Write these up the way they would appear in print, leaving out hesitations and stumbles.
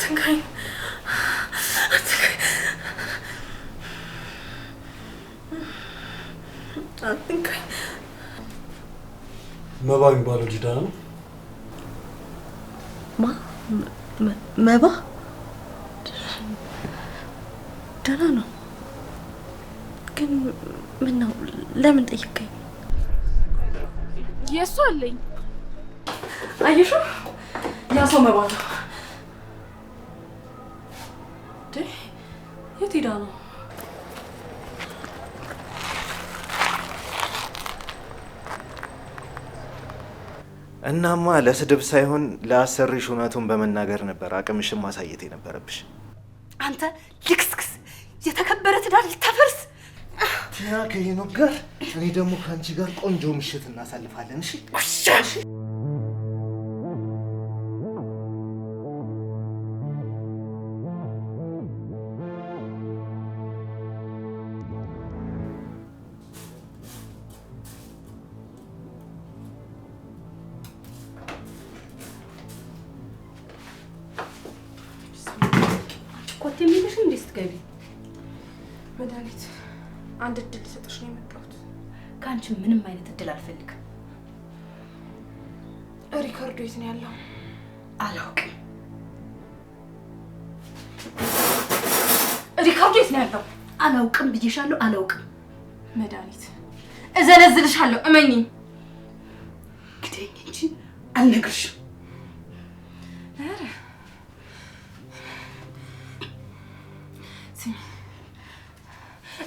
አትንካኝ አትንካኝ መባ የሚባለው ልጅ ደህና ነው? መባ ደህና ነው ግን ምን ነው ለምን ጠይቀኝ? የሱ አለኝ አየሹ ያ ሰው መባ ነው የት ሄዳ ነው? እናማ ለስድብ ሳይሆን ለአሰሪሽ እውነቱን በመናገር ነበር አቅምሽን ማሳየት የነበረብሽ። አንተ ልክስክስ የተከበረ ትዳር ልታፈርስ ቲና ከሄኖክ ጋር እኔ ደግሞ ከአንቺ ጋር ቆንጆ ምሽት እናሳልፋለን። እሺ ገቢ መድኃኒት አንድ እድል ልሰጥሽ ነው የመጣሁት። ከአንቺ ምንም አይነት እድል አልፈልግም። ሪካርዶ የት ነው ያለው? አላውቅም። ሪካርዶ የት ነው ያለው? አላውቅም ብዬሻለሁ። አላውቅም። መድኃኒት እዘለዝልሻለሁ፣ እመኚኝ። ግደኝ እንጂ አልነግርሽም።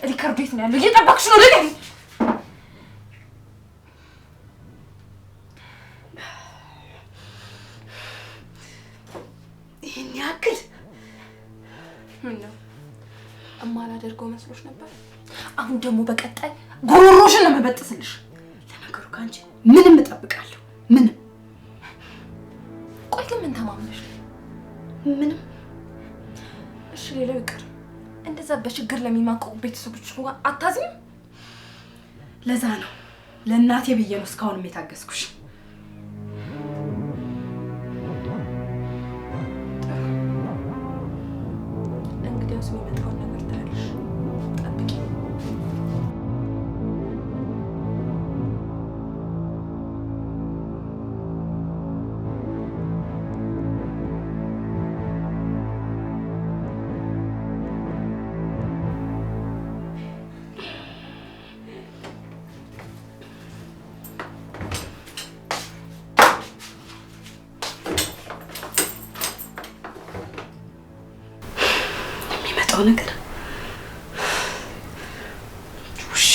ሪካርዶ የት ነው ያለው? እየጠበቅሽ ነው ልኝ። ይህን ያክል ምን ነው እማላደርገው መስሎሽ ነበር? አሁን ደግሞ በቀጣይ ጉሮሮሽን ነው የምበጥስልሽ። ለነገሩ ከአንቺ ምንም እጠብቃለሁ። ምንም። ቆይ ግን ምን ተማምነሽ? ምንም። እሺ ሌላው ይቅር፣ እንደዛ በችግር ለሚማቀቁ ቤተሰቦች እንኳን አታዝኝም? ለዛ ነው ለእናቴ ብዬ ነው እስካሁን የታገስኩሽ። እንግዲያውስ የሚመጣውን ነገር ታያለሽ። ጠብቂ። ነገር ውሻ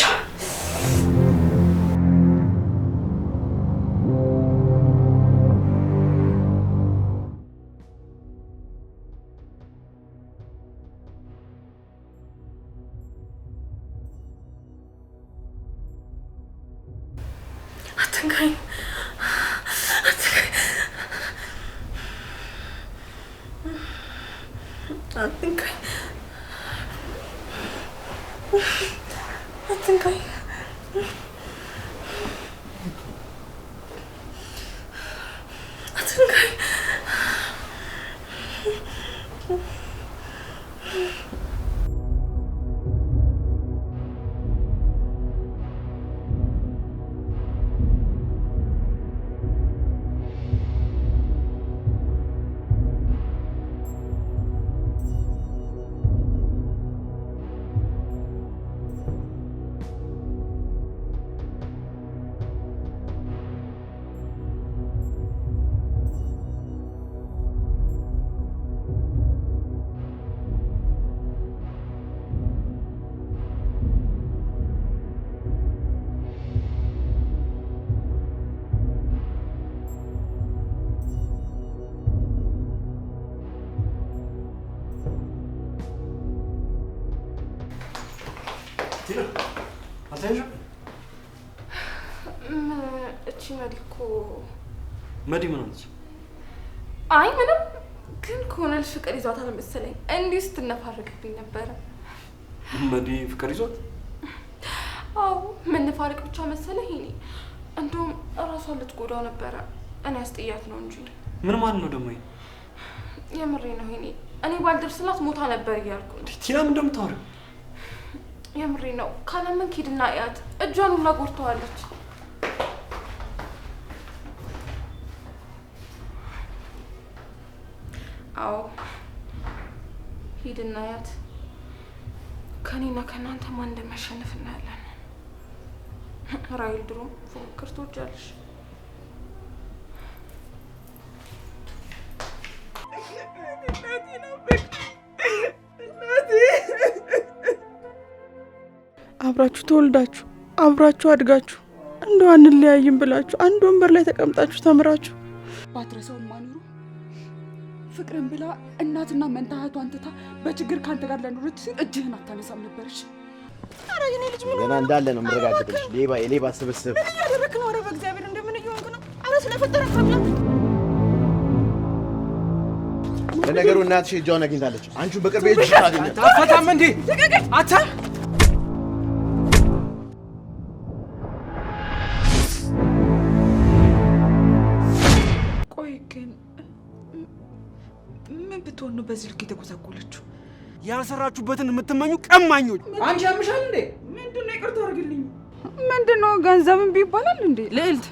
አትንካኝ አትንካኝ አትንካኝ አትንካኝ እቺ መልኩ መዲ ምን አለች? አይ ምንም፣ ግን ከሆነ ልጅ ፍቅር ይዟታል መሰለኝ። እንዲሁ ስትነፋረቅብኝ ነበረ። መዲ ፍቅር ይዟት? አዎ መነፋረቅ ብቻ መሰለኝ። እኔ እንደውም እራሷን ልትጎዳው ነበረ። እኔ አስጥያት ነው እንጂ። ምን ማለት ነው ደግሞ? የምሬ ነው ይሄኔ እኔ ባልደርስላት ሞታ ነበር እያልኩ ቲና ምን እንደምታወሪው የምሬ ነው ካለምን ኪድና ያት እጇን ሁላ ጎርተዋለች አዎ ሂድና ያት ከኔና ከናንተ ማን እንደሚያሸንፍ እናያለን ራይል ድሮም ፉክክር ትወጃለሽ አብራችሁ ተወልዳችሁ አብራችሁ አድጋችሁ እንደው አንለያይም ብላችሁ አንድ ወንበር ላይ ተቀምጣችሁ ተምራችሁ ባትረሳው ማኑሩ ፍቅርን ብላ እናትና መንታሃቷን ትታ በችግር ካንተ ጋር ለኑርት እጅህን አታነሳም ነበርሽ። አረ የኔ ልጅ ምን ገና እንዳለ ነው የምረጋግጥልሽ። ሌባ የሌባ ስብስብ ምን እያደረክ ነው? አረ በእግዚአብሔር እንደምን እየሆንክ ነው? አረ ስለፈጠረ አምላክ ለነገሩ እናትሽ እጇን አግኝታለች። አንቺን በቅርብ እጅሽ ታገኛለች። ታፈታም እንዴ አታ ቆይ ግን ምን ብትሆን ነው በዚህ ልክ የተጎሳቆለችው? ያልሰራችሁበትን የምትመኙ ቀማኞች! አንቺ ያምሻል እንዴ? ምንድነው? ይቅርታ አድርግልኝ። ምንድነው? ገንዘብን ቢባላል እንዴ? ልዕልት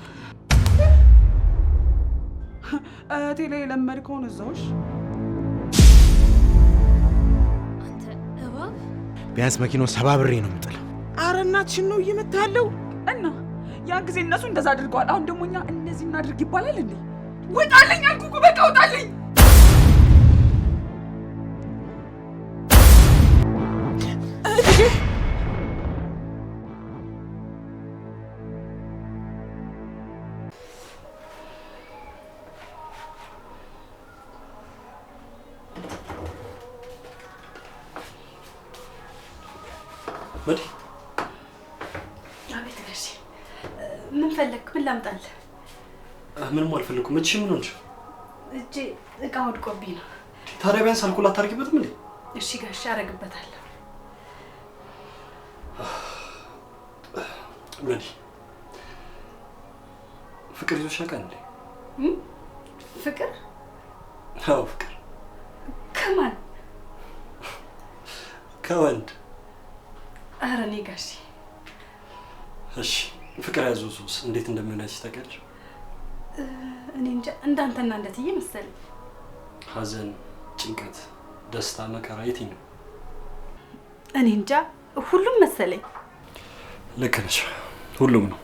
እህቴ ላይ የለመድከውን እዛውሽ አንተ እባብ ቢያንስ መኪናው ሰባብሬ ነው የምጥለው። አረ እናትሽን ነው እየመታለው እና ያን ጊዜ እነሱ እንደዛ አድርገዋል። አሁን ደግሞ እኛ እንደዚህ እናድርግ ይባላል እንዴ? ውጣልኝ አልኩ እኮ በቃ ውጣልኝ። መዲ አቤት ጋሼ ምን ፈለክ? ምን ላምጣልህ? ምንም አልፈልኩም። እሺ ምን ሆንሽ? እጄ እቃ ወድቆብኝ ነው። ታዲያ ቢያንስ አልኮል አታርጊበትም እንዴ? እሺ ጋሼ አረግበታለሁ። መዲ ፍቅር ይዞሽ ያውቃል እንዴ? ፍቅር? አዎ ፍቅር። ከማን? ከወንድ። ኧረ እኔ ጋሼ እሺ ፍቅር ያዘው ሱስ እንዴት እንደሚሆነች ታውቂያለሽ? እኔ እንጃ እንዳንተና እንደትዬ መሰለኝ። ሐዘን፣ ጭንቀት፣ ደስታ፣ መከራ የትኛው? እኔ እንጃ ሁሉም መሰለኝ። ልክ ነሽ፣ ሁሉም ነው።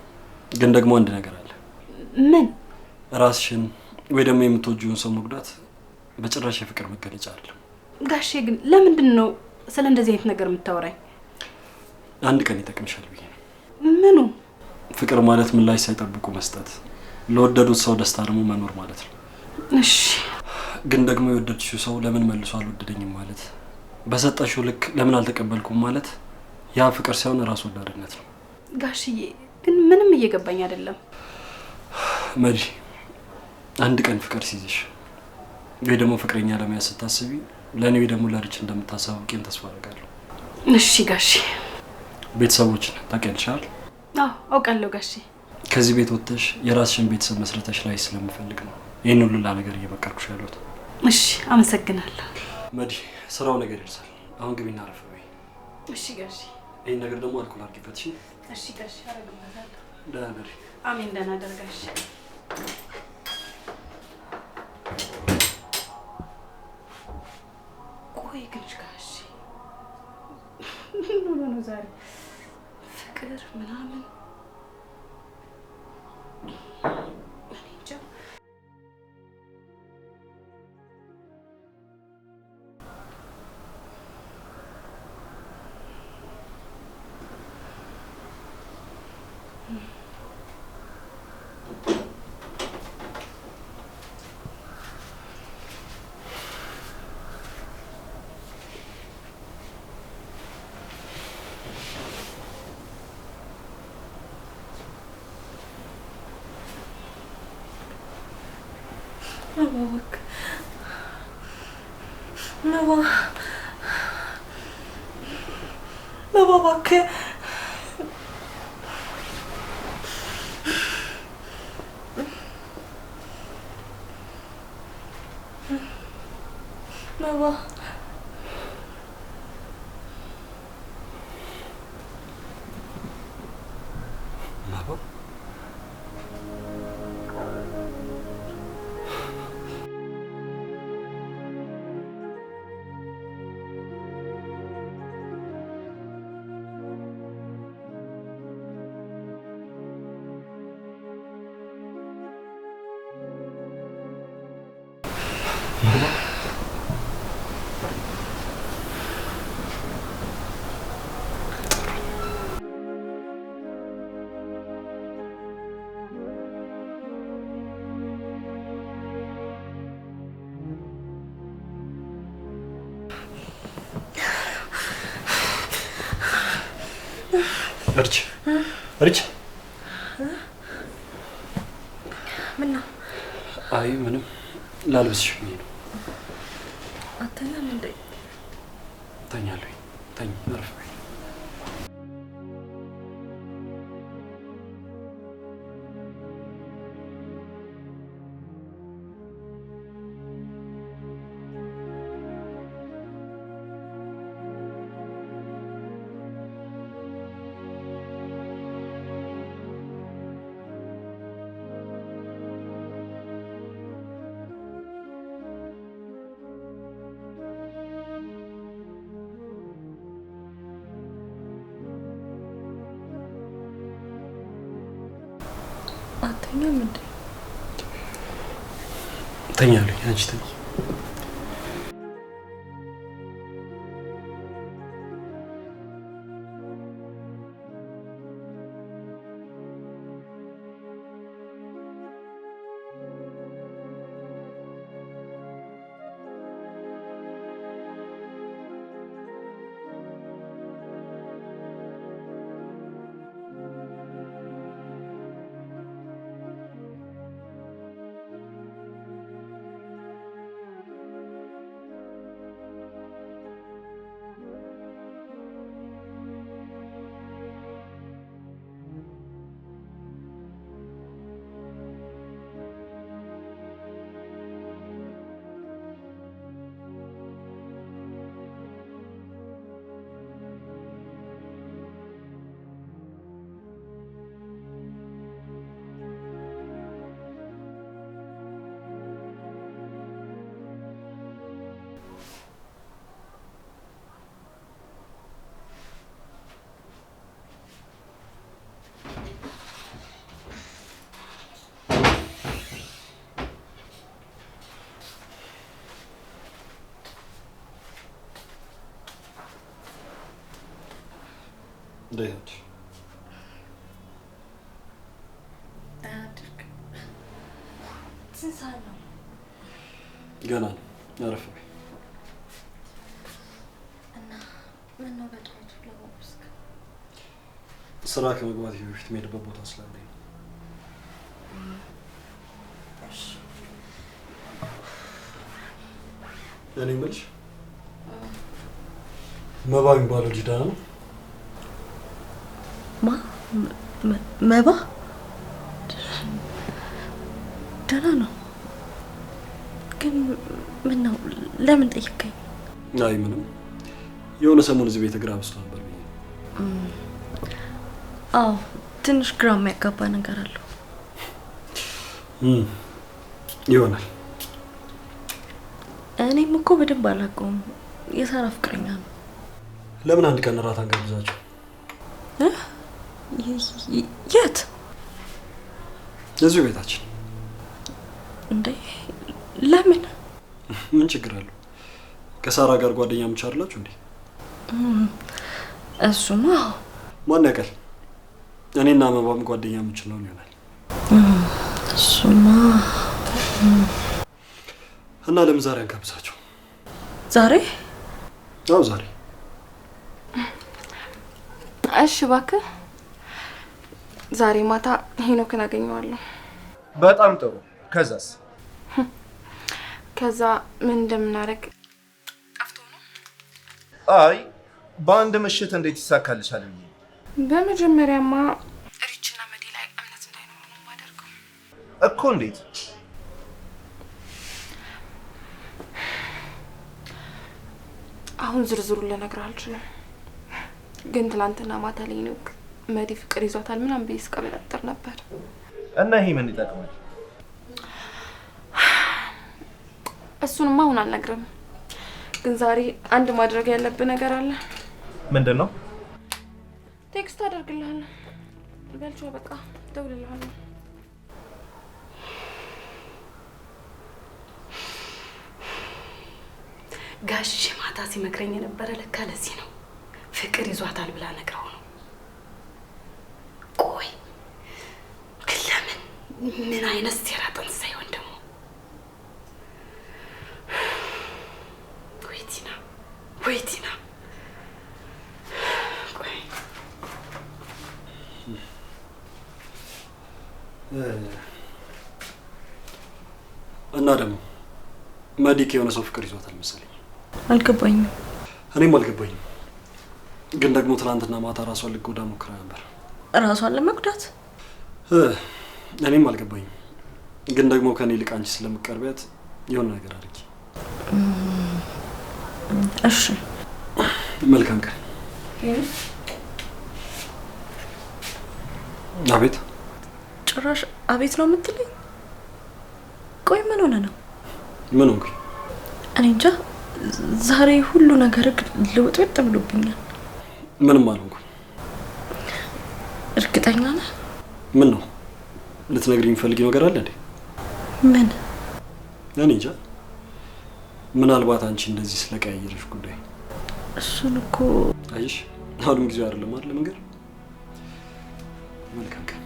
ግን ደግሞ አንድ ነገር አለ። ምን? ራስሽን ወይ ደግሞ የምትወጂውን ሰው መጉዳት በጭራሽ የፍቅር መገለጫ አይደለም። ጋሼ ግን ለምንድን ነው ስለ እንደዚህ አይነት ነገር የምታወራኝ? አንድ ቀን ይጠቅምሻል ብዬ ነው። ምኑ? ፍቅር ማለት ምላሽ ሳይጠብቁ መስጠት፣ ለወደዱት ሰው ደስታ ደግሞ መኖር ማለት ነው። እሺ ግን ደግሞ የወደድሽው ሰው ለምን መልሶ አልወደደኝም ማለት፣ በሰጠሽው ልክ ለምን አልተቀበልኩም ማለት ያ ፍቅር ሳይሆን ራስ ወዳድነት ነው። ጋሽዬ ግን ምንም እየገባኝ አይደለም። መዲ አንድ ቀን ፍቅር ሲይዝሽ ወይ ደግሞ ፍቅረኛ ለመያዝ ስታስቢ ለእኔ ወይ ደግሞ ለርች እንደምታሳውቂኝ ተስፋ አደርጋለሁ። እሺ ጋሼ። ቤተሰቦችን ታውቂያለሽ አይደል? አዎ አውቃለሁ ጋሼ። ከዚህ ቤት ወጥተሽ የራስሽን ቤተሰብ መስረተሽ ላይ ስለምፈልግ ነው ይህን ሁሉ ነገር እየመከርኩሽ ያለሁት። እሺ አመሰግናለሁ። መዲ ስራው ነገር ይደርሳል። አሁን ግቢና አረፍ በይ። እሺ ጋሼ። ይህን ነገር ደግሞ አልኮል አድርጊበት። እሺ? እሺ ጋሼ አደርግበታለሁ። ደህና ነሪ። አሜን። ደህና ደር ጋሼ። ቆይ ግን ጋሼ ምን ሆኖ ነው ዛሬ ፍቅር ምናምን? እኔ እንጃ። እባክህ መባ ሪች ምን ነው? አይ ምንም ላልብስሽ ብዬ ነው። አተኛም እንዴ? ተኛለሁ። ተኝ አረፍ በይ። አተኛም እንዴ? ተኛለሁ። አንቺ ተኝ። እንዴት አድርግ። ስንት ሰዓት ነው? ገና አረፍ በይ። እና ምን ነው በጠዋቱ ለወስክ? ስራ ከመግባቴ በፊት የምሄድበት ቦታ ስላለኝ ነው። እኔ የምልሽ መባ የሚባለው ልጅ ደህና ነው? መባ ደህና ነው። ግን ምን ነው? ለምን ጠይቀኝ? አይ ምንም፣ የሆነ ሰሞን እዚህ ቤት ግራ በስቶ ነበር ብዬ። አዎ ትንሽ ግራ የሚያጋባ ነገር አለው። ይሆናል። እኔም እኮ በደንብ አላውቀውም። የሳራ ፍቅረኛ ነው። ለምን አንድ ቀን እራት አንጋብዛቸው? የት? እዚሁ ቤታችን። እንዴ ለምን? ምን ችግር አለው? ከሳራ ጋር ጓደኛሞች አይደላችሁ እንዴ? እሱማ ማን ያውቃል? እኔና መባም ጓደኛሞች ነው ይሆናል። እሱማ እና ለምን ዛሬ አንጋብዛቸው? ዛሬ? አዎ ዛሬ። እሺ እባክህ። ዛሬ ማታ ሄኖክን አገኘዋለሁ። በጣም ጥሩ። ከዛስ? ከዛ ምን እንደምናደርግ ጠፍቶ ነው? አይ በአንድ ምሽት እንዴት ይሳካልሻል ብዬ። በመጀመሪያማ ሪችና መዲ ላይ እምነት እንዳይኖር ነው የማደርገው እኮ። እንዴት? አሁን ዝርዝሩን ልነግርህ አልችልም። ግን ትላንትና ማታ ላይ ነው መዲ ፍቅር ይዟታል ምናምን ብዬ ስቀበጣጠር ነበር። እና ይሄ ምን ይጠቅማል? እሱንማ አሁን አልነግርም። ግን ዛሬ አንድ ማድረግ ያለብህ ነገር አለ። ምንድን ነው? ቴክስት አደርግልሃለሁ። በልቼው በቃ እደውልልሃለሁ። ጋሽ ማታ ሲመክረኝ የነበረ ለካ ለዚህ ነው ፍቅር ይዟታል ብላ ነግራው ነው። ቆይ ለምን ምን አይነት ሴራ ጠንሳ ይሆን ደግሞ? ወይ ቲና ቆይ እና ደግሞ መዲክ የሆነ ሰው ፍቅር ይዟታል መሰለኝ። አልገባኝም። እኔም አልገባኝም። ግን ደግሞ ትናንትና ማታ ራሷን ልትጎዳ ሞክራ ነበር። ራሷን ለመጉዳት? እኔም አልገባኝም። ግን ደግሞ ከኔ ይልቅ አንቺ ስለምትቀርቢያት የሆነ ነገር አድርጊ። እሺ መልካም ቀን። አቤት። ጭራሽ አቤት ነው የምትለኝ? ቆይ ምን ሆነ ነው? ምን ሆንኩኝ? እኔ እንጃ ዛሬ ሁሉ ነገር ልውጥውጥ ብሎብኛል። ምንም አልሆንኩም። እርግጠኛ ነህ? ምን ነው ልትነግሪኝ የምትፈልጊው ነገር አለ እንዴ? ምን? እኔ እንጃ። ምናልባት አንቺ እንደዚህ ስለቀያየረሽ ጉዳይ። እሱን እኮ አይሽ አሁንም ጊዜው አይደለም አይደል? መንገር መልካም ቀን።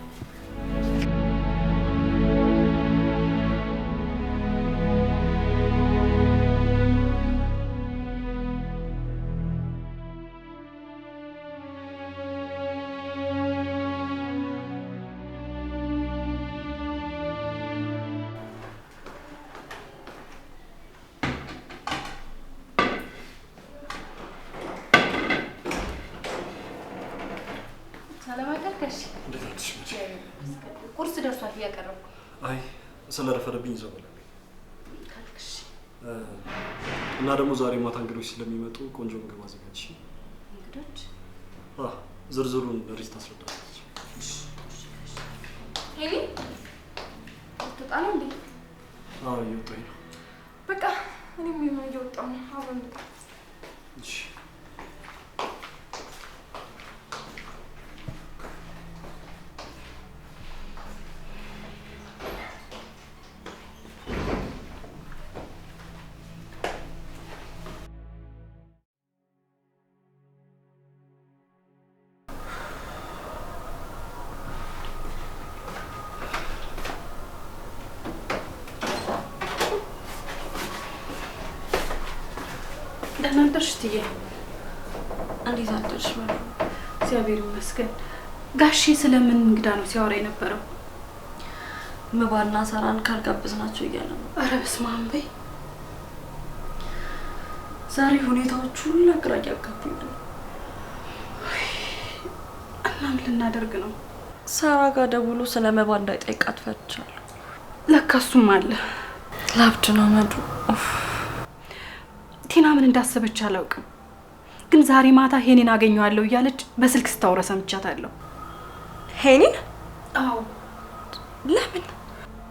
ሰላም አደርጋሽ። እንዴት አትሽ? ቁርስ ደርሷል እያቀረብኩ። አይ ስለረፈደብኝ ይዘው በላለኝ። እና ደግሞ ዛሬ ማታ እንግዶች ስለሚመጡ ቆንጆ ምግብ አዘጋጅ። እንግዶች? ዝርዝሩን ሪት ታስረዳለች። ሄሊ ወጣ ነው እንዴ? እየወጣሁኝ ነው። በቃ እኔም እየወጣሁ ነው። አብረን እንውጣ። እሺ ደህና አደርሽ ትዬ? እንዴት አደርሽ? እግዚአብሔር ይመስገን። ጋሼ ስለምን እንግዳ ነው ሲያወራ የነበረው? መባና ሳራን ካልጋበዝናቸው እያለ ነው። ኧረ በስመ አብ በይ። ዛሬ ሁኔታዎቹ ሁሉ ግራ እያጋቡኝ ነው። እና ምን ልናደርግ ነው? ሳራ ጋር ደውሎ ስለ መባ እንዳይጠይቃት ፈርቻለሁ። ለካ እሱም አለ። ላብድ ነው መዱ። ቲና ምን እንዳሰበች አላውቅም፣ ግን ዛሬ ማታ ሄኒን አገኘዋለሁ እያለች በስልክ ስታወራ ሰምቻታለሁ። ሄኒን? አዎ። ለምን?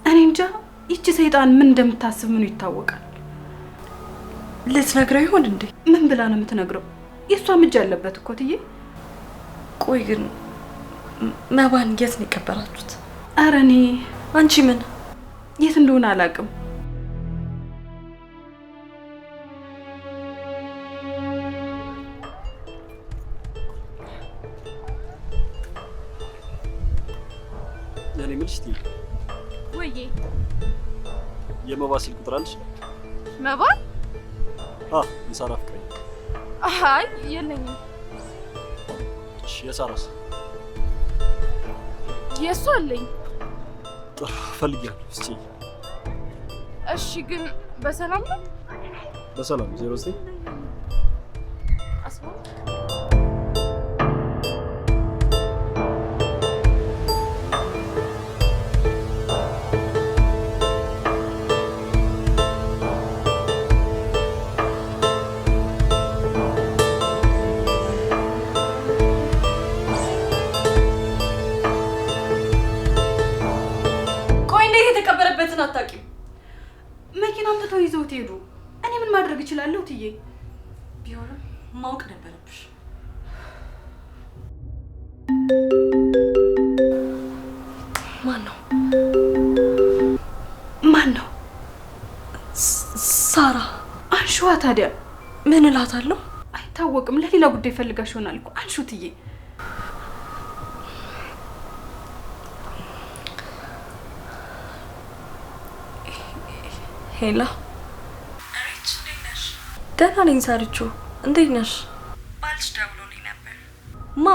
እኔ እንጃ። ይቺ ሰይጣን ምን እንደምታስብ ምኑ ይታወቃል። ልትነግረው ይሆን እንዴ? ምን ብላ ነው የምትነግረው? የእሷም እጅ አለበት እኮ ትዬ። ቆይ ግን መባን የት ነው የቀበራችሁት? ኧረ እኔ አንቺ ምን የት እንደሆነ አላውቅም። እኔ ምን ልሽቲ? ወይዬ የመባ ስልክ ቁጥር አለሽ? መባ? የሳራ ፍቅረኛ። አይ የለኝም። እሺ የሳራስ? የእሱ አለኝ። ጥሩ ፈልጊያለሁ። እስቲ እሺ ግን በሰላም ነው? በሰላም 09 አስማ ምን ማድረግ እችላለሁ እትዬ? ቢሆንም ማወቅ ነበረብሽ። ማን ነው? ሳራ። አንሺዋ ታዲያ። ምን እላታለሁ? አይታወቅም። ለሌላ ጉዳይ ፈልጋሽ ይሆናል እኮ። አንሺው እትዬ። ሄላ። ደህና ነኝ ሳርቾ፣ እንዴት ነሽ? ባልሽ ደውሎልኝ ነበር። ማ?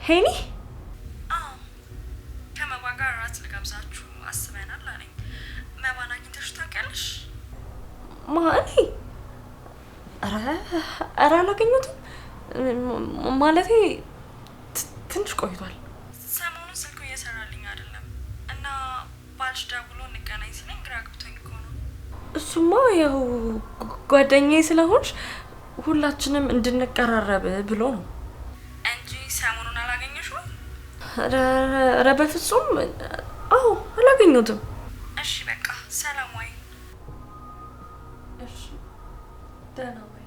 ሄኒ? አዎ፣ ከመባ ጋር እራት ልጋብዛችሁ አስበናል አለኝ። መባን አግኝተሽ ታውቂያለሽ? ማ? እኔ? ኧረ አላገኘሁትም። ማለቴ ትንሽ ቆይቷል። ሰሞኑን ስልኩ እየሰራልኝ አይደለም እና ባልሽ ደውሎ እንገናኝ ሲለኝ ግራ ገብቶኝ እኮ ነው። እሱማ ያው ጓደኛዬ ስለሆንሽ ሁላችንም እንድንቀራረብ ብሎ ነው እንጂ ሰሞኑን አላገኘሽውም? ኧረ በፍጹም። አዎ አላገኘሁትም። እሺ በቃ ሰላም ወይ። እሺ ደህና ወይ።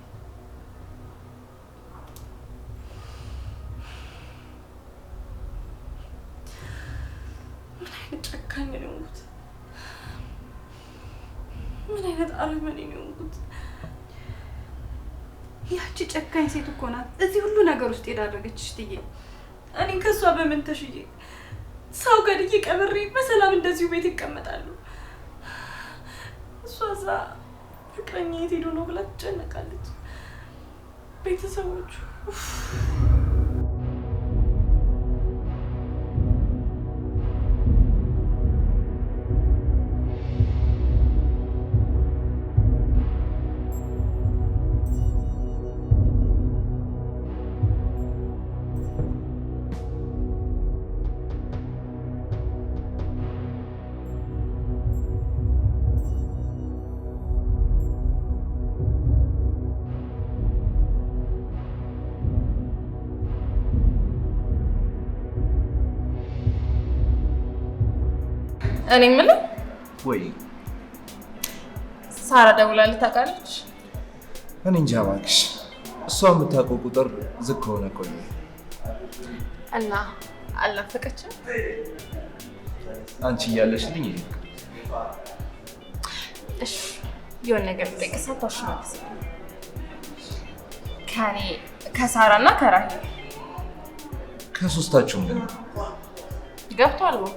ምን አይነት ጨካኝ ነው የሆንኩት? ምን አይነት አረመኔ ነው የሆንኩት? ያቺ ጨካኝ ሴት እኮ ናት እዚህ ሁሉ ነገር ውስጥ የዳረገችሽ እትዬ። እኔ ከሷ በምን ተሽዬ ሰው ገድዬ ቀብሬ በሰላም እንደዚሁ ቤት ይቀመጣሉ? እሷ እዛ ፍቅረኛ የት ሄዶ ነው ብላ ትጨነቃለች። ቤተሰቦቹ እኔ የምልህ ወይ ሳራ ደውላልህ ታውቃለች? እኔ እንጃ እባክሽ። እሷ የምታውቀው ቁጥር ዝግ ከሆነ ቆየ እና አልናፈቀችም? አንቺ እያለሽልኝ ይሄ እሺ የሆነ ነገር ልጠይቅህ። ታሽማለሽ ከኔ ከሳራና ከራሂል ከሶስታችሁም ግን ገብቷል ወይ?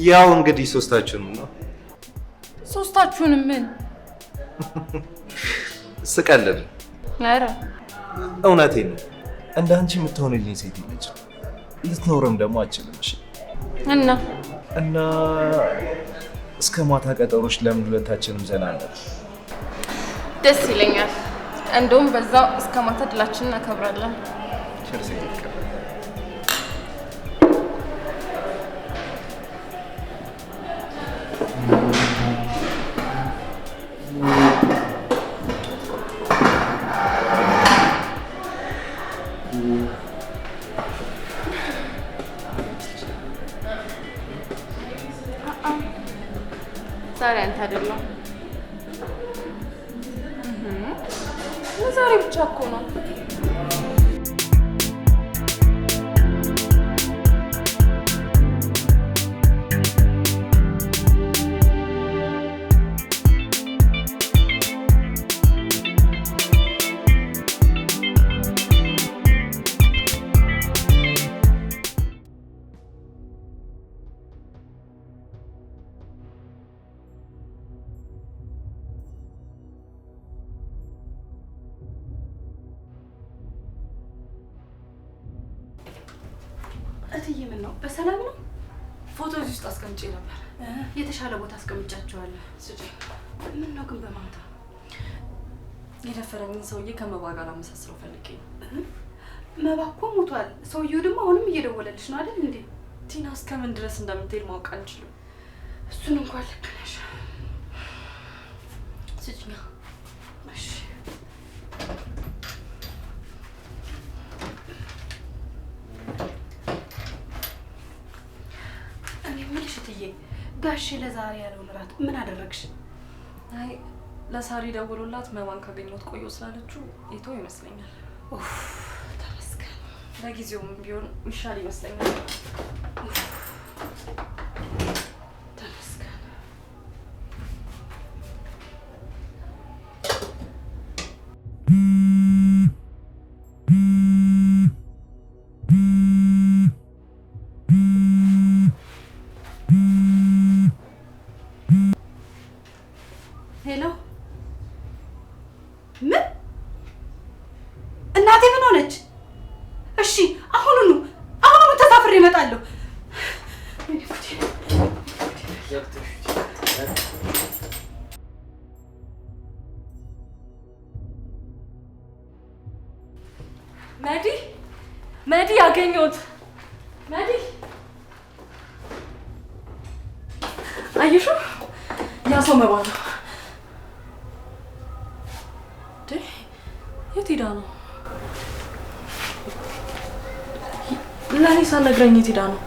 ያው እንግዲህ ሶስታችሁንም ነው። ሶስታችሁንም ምን ስቀልድ? ኧረ እውነቴን ነው። እንደ አንቺ የምትሆንልኝ ሴት የለችም፣ ልትኖርም ደግሞ አችልም። እሺ እና እስከ ማታ ቀጠሮች ለምን ሁለታችንም ዘና አለን? ደስ ይለኛል። እንደውም በዛው እስከ ማታ ድላችንን እናከብራለን። ቸርሴ ይቀር ዛሬ አንተ አይደለም ዛሬ ብቻ እኮ ነው። እትዬ ምን ነው? በሰላም ነው? ፎቶ እዚህ ውስጥ አስቀምጬ ነበር። የተሻለ ቦታ አስቀምጫቸዋለሁ። ስጪኝ። ምን ነው ግን በማታ የደፈረኝን ሰውዬ ከመባ ጋር አመሳስለው ፈልጌ ነው። መባ እኮ ሞቷል። ሰውዬው ደግሞ አሁንም እየደወለልሽ ነው አይደል እንዴ? ቲና እስከምን ድረስ እንደምትሄድ ማወቅ አንችልም። እሱን እንኳን ልክ ነሽ። ስጪኝ። እሺ እኔ የምልሽ እትዬ፣ ጋሼ ለዛሬ ያለውን እራት ምን አደረግሽ? አይ ለሳሪ ደውሎላት መባን ካገኘሁት ቆየሁ ስላለችው ይተው ይመስለኛል። ኡፍ ተመስገን። ለጊዜውም ቢሆን ይሻል ይመስለኛል። ተመስገን። ሄሎ ምን? እናቴ ምን ሆነች? እሺ አሁኑኑ ተሳፍሬ እመጣለሁ። መዲ ያገኘሁት መዲ አየሽው? ያ ሰው መባ ነው። የት ሄዳ ነው? ለእኔ ሳትነግረኝ የት ሄዳ ነው?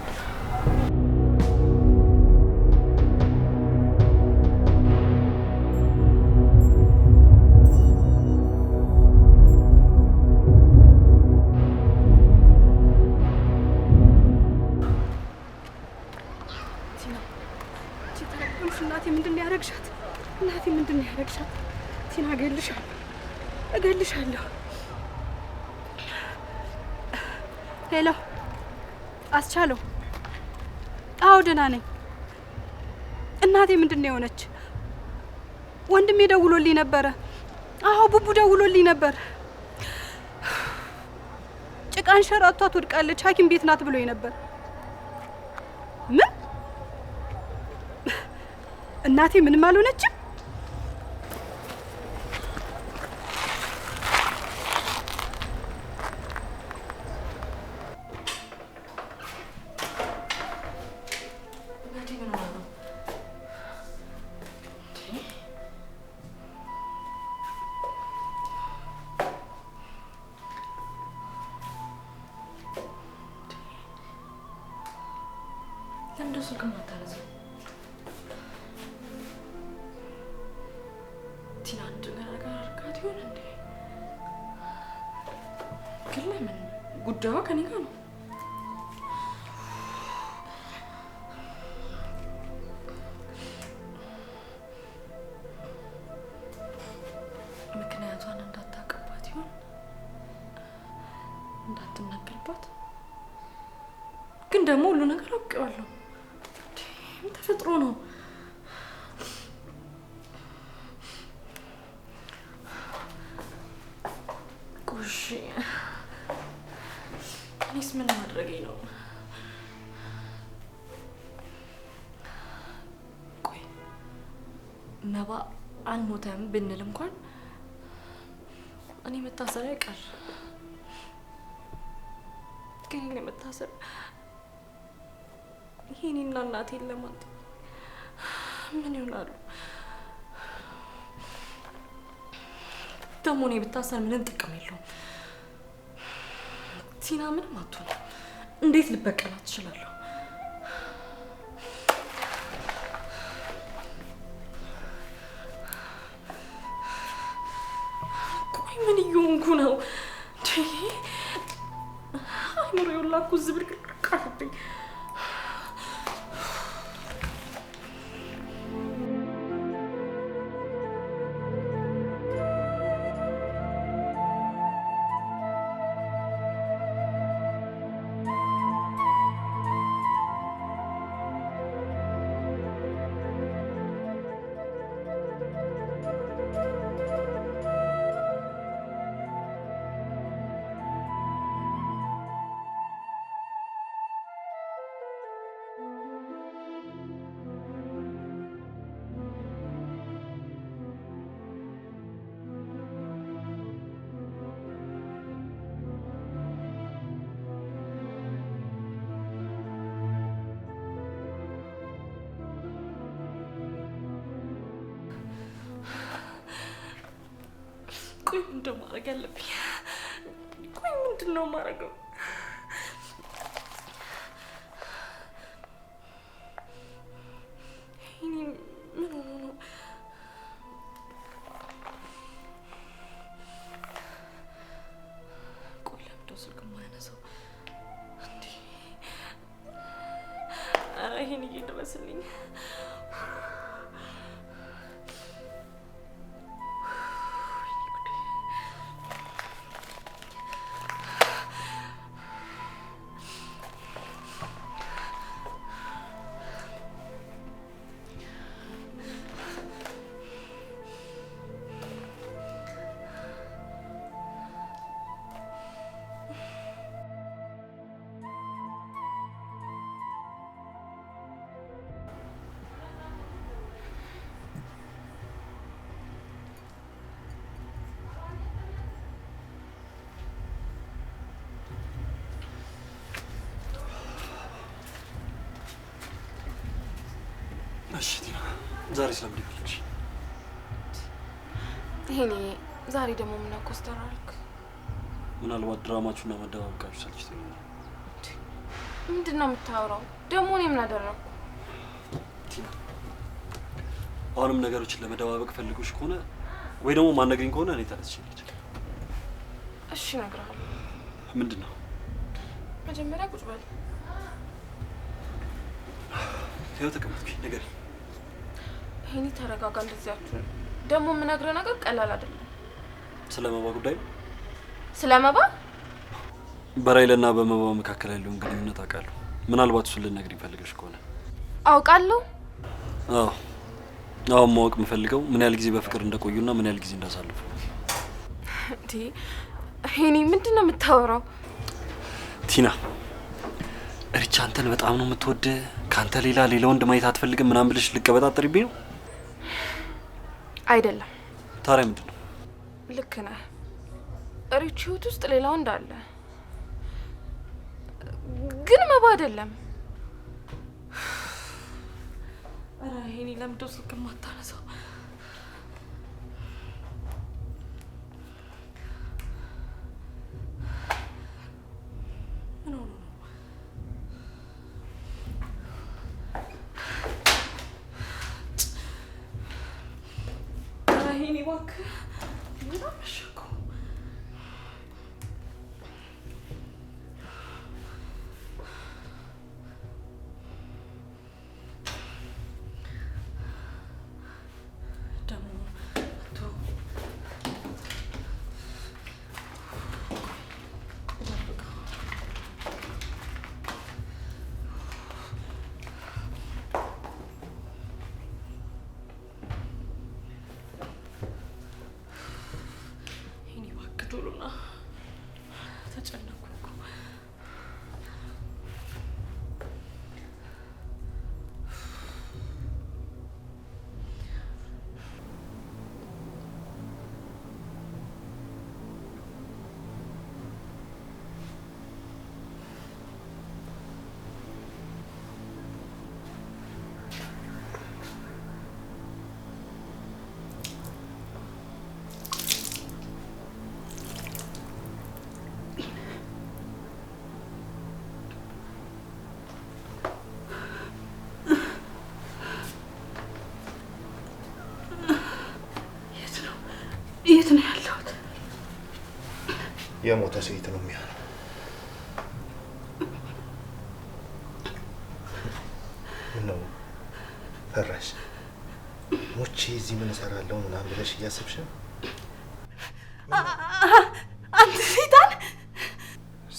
እናቴ ምንድን ነው ያደረግሻት? ቲና እገልሻለሁ። ሄሎ አስቻለው? አዎ ደህና ነኝ። እናቴ ምንድን ነው የሆነች? ወንድሜ ደውሎልኝ ነበረ። አዎ ቡቡ ደውሎልኝ ነበር። ጭቃን ሸራቷት ወድቃለች፣ ሐኪም ቤት ናት ብሎኝ ነበር። ምን? እናቴ ምንም አልሆነችም? ለምንድን ነው ስልክም አታነሳው? ቲና አንድ ነገር አድርጋት ይሆን እንዴ? ግን ለምን? ጉዳዩ ከኔ ጋር ነው። ምክንያቷን እንዳታውቅባት ይሆን? እንዳትናገርባት? ግን ደግሞ ሁሉ ነገር አውቄዋለሁ። ተፈጥሮ ነው። ቆሽ እኔስ ምን ማድረጌ ነው? ቆይ መባ አልሞተም ብንል እንኳን እኔ መታሰሪያ አይቀር። ግን መታሰር ይሄኔና እናቴን ለማለት ምን ይሆናሉ? ደግሞ እኔ ብታሰር ምንም ጥቅም የለውም። ቲና ምንም አትሆንም። እንዴት ልበቀላት እችላለሁ? ቆይ ምን እየሆንኩ ነው? አይምሮዬ ሁላ እኮ ዝብርቅርቅ አለብኝ። ቆይ ምንድን ነው ማድረግ ያለብኝ? ቆይ ምንድን ነው ማድረገው? እኔ ምን ሆኖ ነው? ድረስልኝ። እሺ ቲና፣ ዛሬ ስለምን ይፈልግሽ? ይሄኔ ዛሬ ደግሞ ምን ኮስተር አልክ? ምናልባት ድራማችሁና መደባበቃችሁ ሰልችቶኝ ነው። ምንድን ነው የምታወራው? ደግሞ እኔ ምን አደረኩ? ቲና፣ አሁንም ነገሮችን ለመደባበቅ ፈልጎሽ ከሆነ ወይ ደግሞ ማነግሪኝ ከሆነ እኔ ተነስቼ ልጅ። እሺ እነግርሃለሁ። ምንድን ነው? መጀመሪያ ቁጭ በል። ይኸው ተቀመጥኩኝ። ንገሪኝ። ይሄኔ ተረጋጋ። እንደዚህ አትሁን። ደግሞ የምነግርህ ነገር ቀላል አይደለም። ስለ መባ ጉዳይ ነው? ስለ መባ? በራይልና በመባ መካከል ያለውን ግንኙነት አውቃለሁ። ምናልባት እሱን ልትነግሪኝ ፈልገሽ ከሆነ። አውቃለሁ። አዎ፣ አሁን ማወቅ የምፈልገው ምን ያህል ጊዜ በፍቅር እንደቆዩና ምን ያህል ጊዜ እንዳሳለፉ። እንዴ ይሄኔ ምንድን ነው የምታወራው? ቲና፣ ሪቻ አንተን በጣም ነው የምትወደ፣ ካንተ ሌላ ወንድ ማየት አትፈልግም ምናምን ብለሽ ልቀበጣጥሪብኝ ነው? አይደለም። ታዲያ ምንድን ነው? ልክ ነህ። ሪች ህይወት ውስጥ ሌላ ወንድ አለ፣ ግን መባ አይደለም። ኧረ ይሄኔ ለምንድነው ስልክ የማታነሳው? ምን ሆኖ ነው? ኧረ ይሄኔ እባክህ በጣም መሸ እኮ። ደግሞ አቶ ይሄኔ እባክህ ቶሎ ና። ተጨነኩ እኮ። የት ነው ያለሁት? የሞተ ሴት ነው የሚሆነው። ምነው ፈራሽ? ሞቼ እዚህ ምን እሰራለሁ ምናምን ብለሽ እያሰብሽ ነው? አንተ ሴጣን!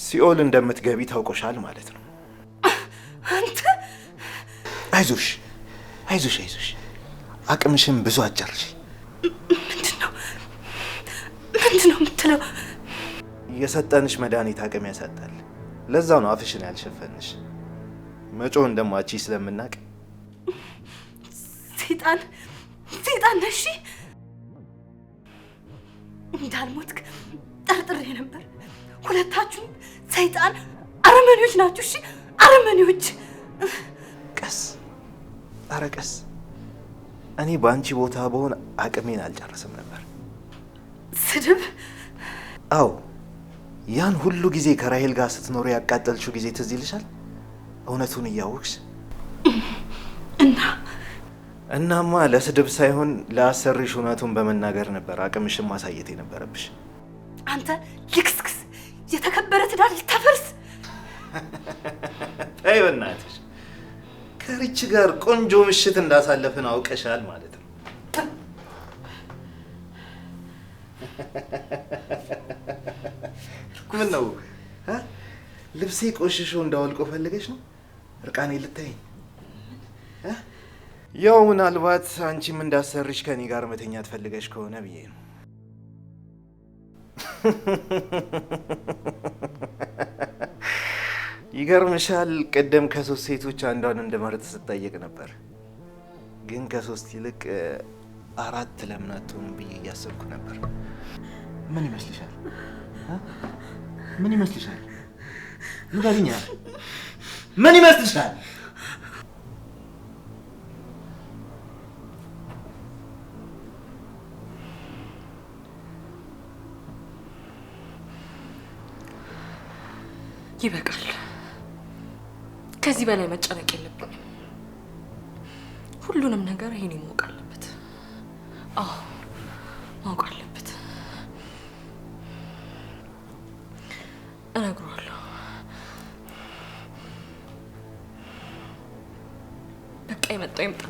ሲኦል እንደምትገቢ ታውቆሻል ማለት ነው። አንተ አይዞሽ አይዞሽ አይዞሽ፣ አቅምሽን ብዙ አጨርሽ። ምንድን ነው የምትለው? የሰጠንሽ መድኃኒት አቅም ያሳጣል። ለዛው ነው አፍሽን ያልሸፈንሽ። መጮህ እንደማቺ ስለምናቅ። ሴጣን ሴጣን ነሽ። እንዳልሞትክ ጠርጥሬ ነበር። ሁለታችሁም ሰይጣን አረመኔዎች ናችሁ። እሺ አረመኔዎች። ቀስ ኧረ ቀስ። እኔ በአንቺ ቦታ በሆን አቅሜን አልጨርስም ነበር። ስድብ? አዎ፣ ያን ሁሉ ጊዜ ከራሄል ጋር ስትኖሩ ያቃጠልሽው ጊዜ ትዝ ይልሻል? እውነቱን እያወቅሽ እናማ ለስድብ ሳይሆን ለአሰሪሽ እውነቱን በመናገር ነበር አቅምሽን ማሳየት የነበረብሽ። አንተ ልክስክስ የተከበረ ትዳር ልታፈርስ። ተይ በእናትሽ፣ ከሪች ጋር ቆንጆ ምሽት እንዳሳለፍን አውቀሻል ማለት ነው። ምን ነው ልብሴ ቆሽሾ እንዳወልቆ ፈልገሽ ነው እርቃኔ ልታይኝ? ያው ምናልባት አንቺም እንዳሰርሽ ከኔ ጋር መተኛት ፈልገሽ ከሆነ ብዬ ነው። ይገርምሻል፣ ቅድም ከሶስት ሴቶች አንዷን እንደመረጥ ስጠየቅ ነበር። ግን ከሶስት ይልቅ አራት ለምን አትሆንም ብዬ እያሰብኩ ነበር። ምን ይመስልሻል? ምን ይመስልሻል? ንገሪኝ። ምን ይመስልሻል? ይበቃል። ከዚህ በላይ መጨነቅ የለብንም። ሁሉንም ነገር ይሄኔ ማወቅ አለበት። አዎ ማወቅ አለበት። እነግረዋለሁ። በቃ የመጣው ይምጣ።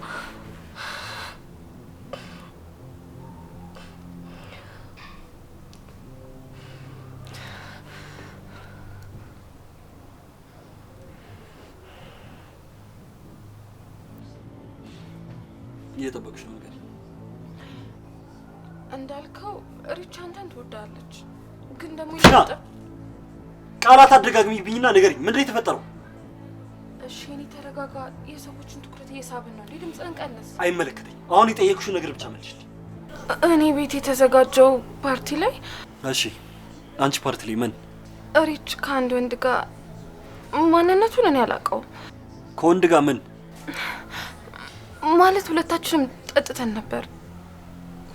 እየጠበቅሽ ነው? ነገር እንዳልከው ሪች አንተን ትወዳለች፣ ግን ደግሞ ቃላት አደጋግሚብኝና ንገሪኝ፣ ምንድን ነው የተፈጠረው? እሺ እኔ ተረጋጋ። የሰዎችን ትኩረት እየሳብን ነው። ድምፅህን ቀንስ። አይመለከተኝም። አሁን የጠየቅሽውን ነገር ብቻ መልሽልኝ። እኔ ቤት የተዘጋጀው ፓርቲ ላይ። እሺ አንቺ ፓርቲ ላይ ምን? ሪች ከአንድ ወንድ ጋር ማንነቱን እኔ አላውቀውም። ከወንድ ጋር ምን ማለት? ሁለታችንም ጠጥተን ነበር።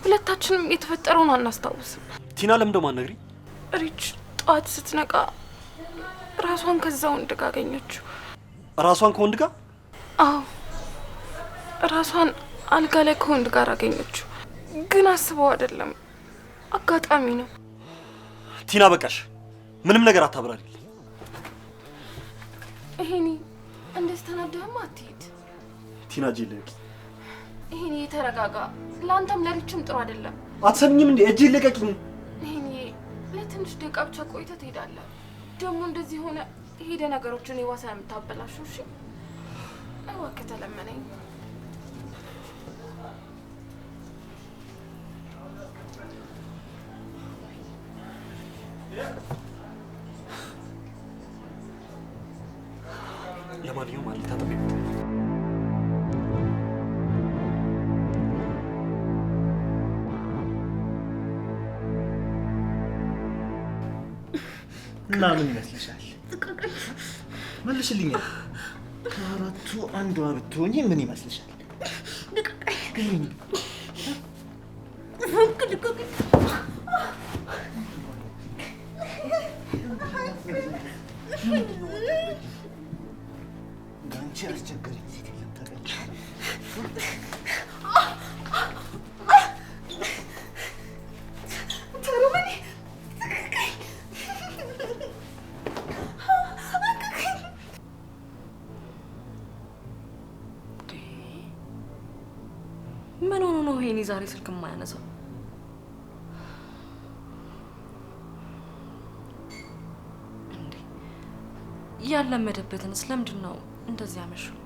ሁለታችንም የተፈጠረውን አናስታውስም። ቲና ለምን ደሞ አትነግሪኝ? ሪች ጠዋት ስትነቃ ራሷን ከዛ ወንድ ጋር አገኘችው። ራሷን ከወንድ ጋር? አዎ ራሷን አልጋ ላይ ከወንድ ጋር አገኘችው። ግን አስበው አይደለም፣ አጋጣሚ ነው። ቲና በቃሽ፣ ምንም ነገር አታብራሪልኝ። ይሄኔ እንደዚህ ተናደህማ አትሄድ። ቲና ጂልቅ ይሄኔ ተረጋጋ። ለአንተም ለሪችም ጥሩ አይደለም። አትሰሚኝም እንዴ? እጅ ልቀቂኝ። ይሄኔ ለትንሽ ደቂቃ ብቻ ቆይተህ ትሄዳለህ። ደግሞ እንደዚህ ሆነ ሄደ ነገሮችን የዋሳ የምታበላሽው። እሺ እባክህ ተለመነኝ። ለማንኛውም ማለት ታጠቢ። እና ምን ይመስልሻል? መልሽልኝ። ከአራቱ አንዷ ብትሆኚ ምን ይመስልሻል? ጋንቺ አስቸገረኝ። ሴት የለም ታውቂያለሽ። ምን ሆኖ ነው ይሄኔ ዛሬ ስልክ የማያነሳው? እንዴ ያለመደበትን ስለምንድን ነው እንደዚህ ያመሸው?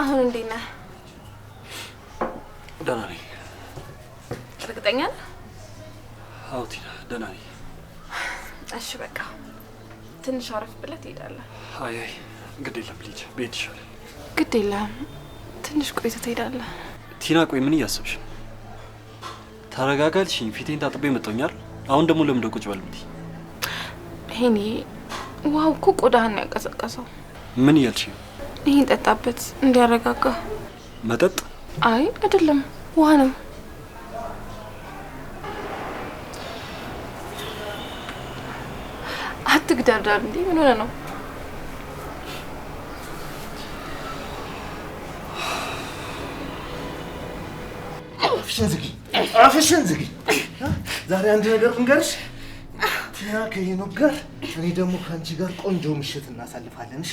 አሁን እንዴት ነህ? ደህና ነኝ። እርግጠኛ ነህ? አዎ ቲና ደህና ነኝ። እሺ በቃ ትንሽ አረፍ ብለህ ትሄዳለህ። አይ ግድ የለም ልጅ ቤት ይሻላል። ግድ የለም ትንሽ ቆይተህ ትሄዳለህ። ቲና ቆይ ምን እያሰብሽ ነው? ተረጋጋልሽኝ። ፊቴን ታጥቤ መጣኛል። አሁን ደግሞ ለምን ቁጭ በል እንዴ? ሄኒ ውሃው እኮ ቆዳህን ያቀዘቀዘው። ምን እያልሽ ነው? ይሄን ጠጣበት እንዲያረጋጋ። መጠጥ? አይ አይደለም ውሃ ነው። አትግደርደር እንዴ ምን ሆነ ነው? አፍሽን ዝጊ። ዛሬ አንድ ነገር ልንገርሽ ቲና ከሄኖክ ጋር እኔ ደግሞ ከአንቺ ጋር ቆንጆ ምሽት እናሳልፋለን። እሺ